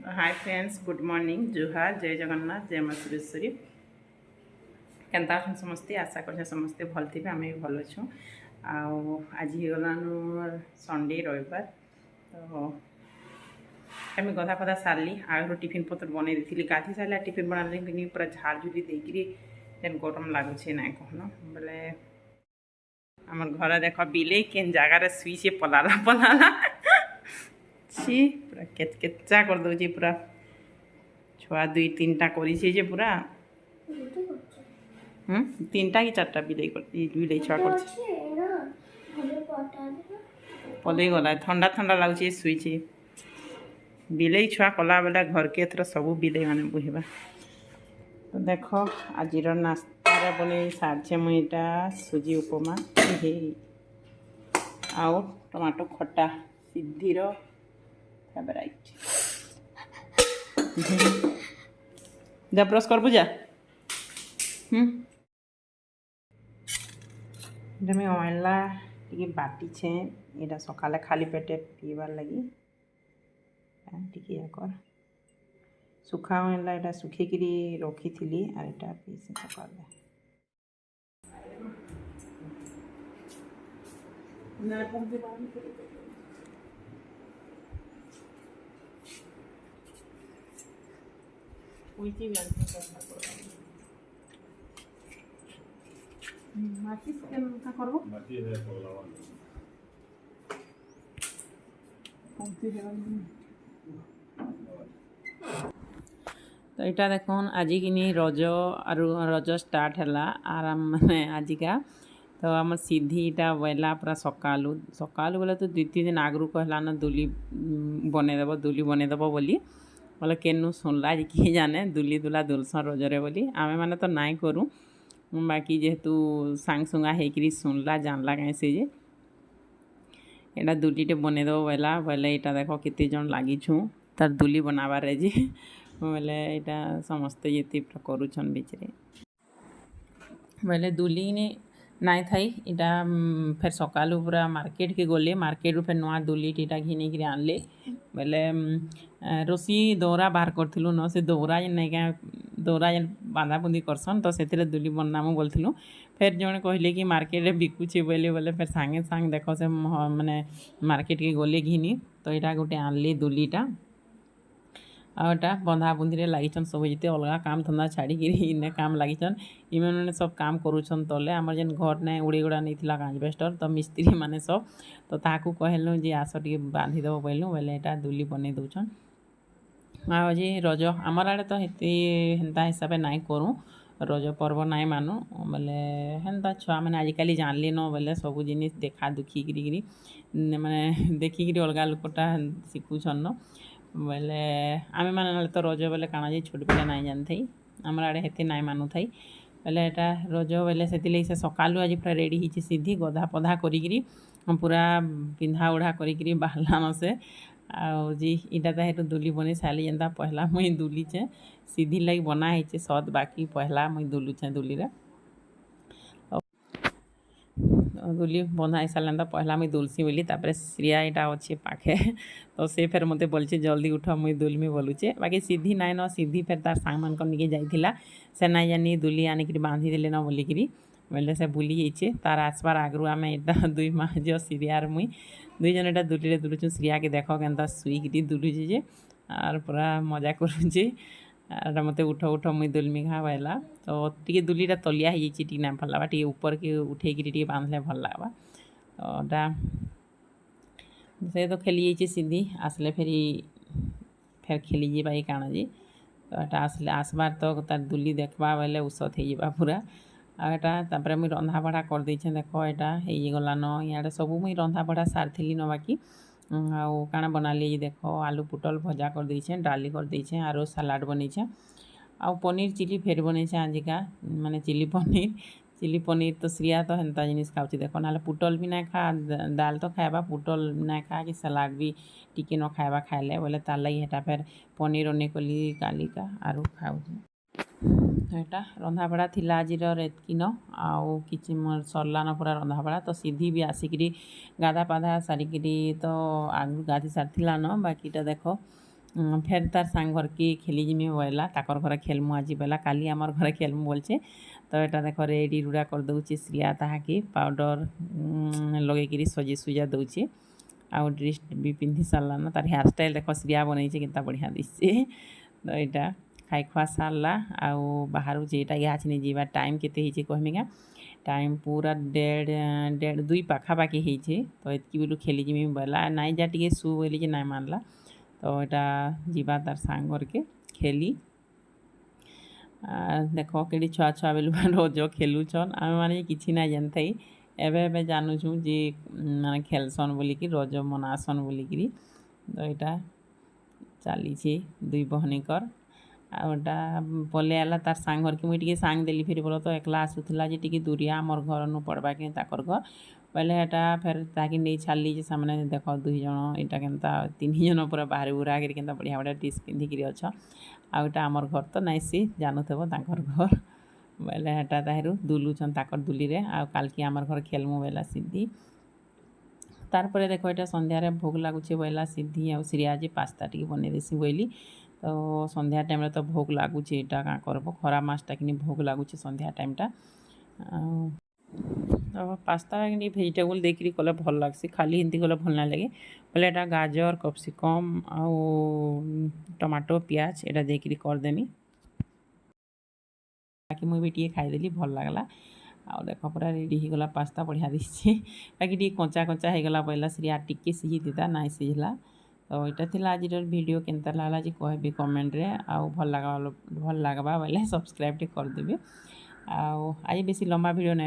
Hi friends, good morning, जुहार, जय जगन्नाथ, जय माँ सुरेश्वरी। केन्ता समस्ते आशा कर समस्ते भल थे, आम भी भल अच्छु। आज गलान संडे रविवार, तो आम गधा फधा सारली आगु टिफिन पत्र बनई दी गाधी सारे टिफिन बना पूरा झाड़ झुली देकरी जेन गरम लगुचे ना कहन बोले आम घर देख बिले केन जगार शुईचे पलाला पलाला छी पूरा केचा कर दौचे पूरा छुआ दुई तीन टा कर पूरा तीन टा कि चार्टा बिले बिले छुआ कर पलई गला ठंडा ठंडा लगुचे शुईचे बिले छुआ कला बेला घर के एथर सब बिले मैंने बुहबा। तो देख आज नास्ता बन सारे मुईटा सुजी उपमा आउ टमाटो खटा सिद्धिर फेवराइट। जा ब्रश कर बुझा मैं अला टे बाटी छे यहाँ सकाले खाली पेटे पीबार लगी टे कर सुखा अला यहाँ सुखिक रखी थी और यहाँ पीसी सकाले तो यहाँ देख आज कि रज रज स्टार्ट है आराम मैंने आजिका तो आम सीधीटा वेला पूरा सकालू सकालू बोले तो 2-3 दिन आगु कहला न दुली बनईदेव बोली बोले केनु सुनला किए जाने दुली दुला दुलसन रजरे बोली आमे माने तो नाई करूँ बाकी जेहेतु सांग सुंगा होकर सुनला जानला कहीं से यहाँ दुलीटे बनईदेव बोला बोले यहाँ देख केते जन लगिछू तार दुली बनाबार जे बोले यहाँ समस्ते ये करुछन बीचरे बोले दुली ने नाई थी यहाँ फिर सकालू पूरा मार्केट के गले मार्केट फिर नुआ दुली टीटा घिनी कि आनले बोले रोसी दौरा बाहर करूँ न से दौरा नहीं क्या दौरा जेन बांधा बुंदी करसन तो से दुली बनामु बोलूँ फिर जड़े कहले कि मार्केट बिकुचे बोले बोले फिर सांगे सांग देख से माने मार्केट के गले घिनी तो यहाँ गोटे आनली दुलीटा आटा बंधा बुंदी लगिछन सब जिते अलग काम धंदा छाड़ी इने काम लगिछन इमे सब काम करुछन तले आमर जेन घर ने उड़ी गुड़ा नहीं थिला कांजबेस्टर तो मिस्त्री माने सब तो ताकू कहलु जे आस टी बांधी देव कहलु बोले यहाँ दुली बन दौन आज रज आमर आड़े तो हेन्ता हिसाब से नाई करूँ रज पर्व नाई मानु बोले हेन्ता छुआ मैंने आजिकल जानली न बोले सब जिन देखा दुखी माने देखिक अलग लोकटा शिखुछन न बोले आमे माने तो रज बोले काना जे छोट पिला नाई जानते आमर आड़े हेते नाई मानु थी बोले यहाँ रज बोले से सकालू आज पूरा रेडी ही सीधी गधा पधा करी पूरा पिंधा उड़ा करी बाहलान से जी इटा तो हेतु दुली बनी सारी जेनता पहला मुई दुलीचे सीधी लगी बनाई सद बाकी पहला मुई दुलुचे दुली दुली बंधा सारे पहला मुई दुलसी बोली तापर श्रिया यहाँ अच्छे पाखे तो से फिर मत बोलचे जल्दी उठ मुई दुलमी बोलुचे बाकी सीधी नाई न सीधी फिर तार सांग मान निके जाइथिला से नाई जानी दुली आनिक बांधी देले न बोलिकी बोले से बुली जाइए तार आसबार आगु आम यहाँ 2 माँ जो श्रियार मुई 2 जन यहाँ दुली दुलुचु श्रिया के देख के शुईक दुलुचे जे और पूरा मजा करुचे और मत उठ उठ मुई दुलमी घा बोला तो टी दुलीटा तलिया हो जाए ना भल लगा टे ऊपर के उठे बांधले भल लगा तो से तो खेली जाइए सीधी आसले फिर खेली जावा ये काण जी तो यहाँ आसले आसबार तो तार दुली देखबा बोले उसत हो पूरा आटा मुई रंधा बढ़ा कर देछे देख यहाँ हो गलान इे सब मुई रंधा बढ़ा सारी न बाकी आउ काଣା बनाली देख आलू पुटल भजा कर देछे डाली कर देछे और सलाड बनईछे आउ पनीर चिली फेर बनईछे आजिका माने चिली पनीर तो श्रिया तो हेन्ता जिनिस खाऊँ देख ना पुटल भी ना खा दाल तो खाएबा पुटल ना खा कि सलाड भी टिके न खाएबा खाइले बोले तार लगी हेटा फिर पनीर अने कली कालिका आरु खाऊ यहाँ रंधाबढ़ा थी आज रेतकिन आउ कि सरलान पूरा रंधाबढ़ा तो सीधी भी आसिक गाधा पाधा सारिकी तो आगु गाधी सारी न बाकीटा देख फेर तार सांग घर के खेली जिमी बोला ताकर घर खेलमु आज बोला काली आमर घर खेलमु बोलचे तो यहाँ देख रेडी रुड़ा कर दौचे श्रिया ताकि पाउडर लगे सजे सुजा दौचे आउ ड्रेस भी पिंधि साराना तार हेयर स्टाइल देख श्रिया बनई के बढ़िया दिशे तो यहाँ खाई खुआ सारा आउ बाहर जेटा इहा नहीं जावा टाइम केते कहमिका टाइम पूरा 1:30 पाखापाखि होइछे तो एतकी बेलू खेली जिमी बोला नाई जा टिके शु बोली जे नाई मानला तो यहाँ जीवा तार सांग घर के खेली देख कि छुआ छुआ बेलू रोज खेलुछन आम मैंने किसी ना जानते एवं जानूँ जे माने खेलसन बोलिकी रज मनासन बोलिकी तो यहाँ चली दुई बहनिकर आटा पले आला तार सांग घर के मुझे सांग देली फिर बोलो तो एकला आसूला जे टी दूरिया मोर घर नु पड़वा के ताकर घर पहले यहाँ फिर ताकि नहीं छाड़ी सामने देख 2 जन यहाँ के 3 जन पूरा बाहर बुरा के बढ़िया बढ़िया ड्रेस पिंधिकी अच्छा आउटा आमर घर तो नाई सी जानूब ताकर घर बोले यहाँ ताहरू दुलुचन ताकर दुली रे आ काल की आमर घर खेलमु बोला सिद्धि तारपर देख यहाँ संध्यारे भोग लगुच बोला सिद्धि आ श्रिया जी पास्ता टी बन देसी बोली तो संध्या टाइम तो भोग लगुच यहाँ क्या करब खरा मसटा कि भोग लगुच संध्या टाइमटा तो पास्ता कि भेजिटेबल देकर कले भल लग्सी खाली हिंदी कले भल ना लगे बोले यहाँ गाजर कैप्सिकम आउ टमाटो पियाज यहाँ देकर करदेमी बाकी मुझे टी खाईदेली भल लगला आ देख पूरा रेडी हो गला पास्ता बढ़िया दिखे बाकी टी कंचा कंचा हो गला पहला श्रिया टिके सिझी दीदा नाई सिझला तो यहाँ थी आज वीडियो केनता लागला जी कहबी कमेंट रे आउ भल लगवा बोले सब्सक्राइब करदेवी आज बेसी लंबा वीडियो नहीं।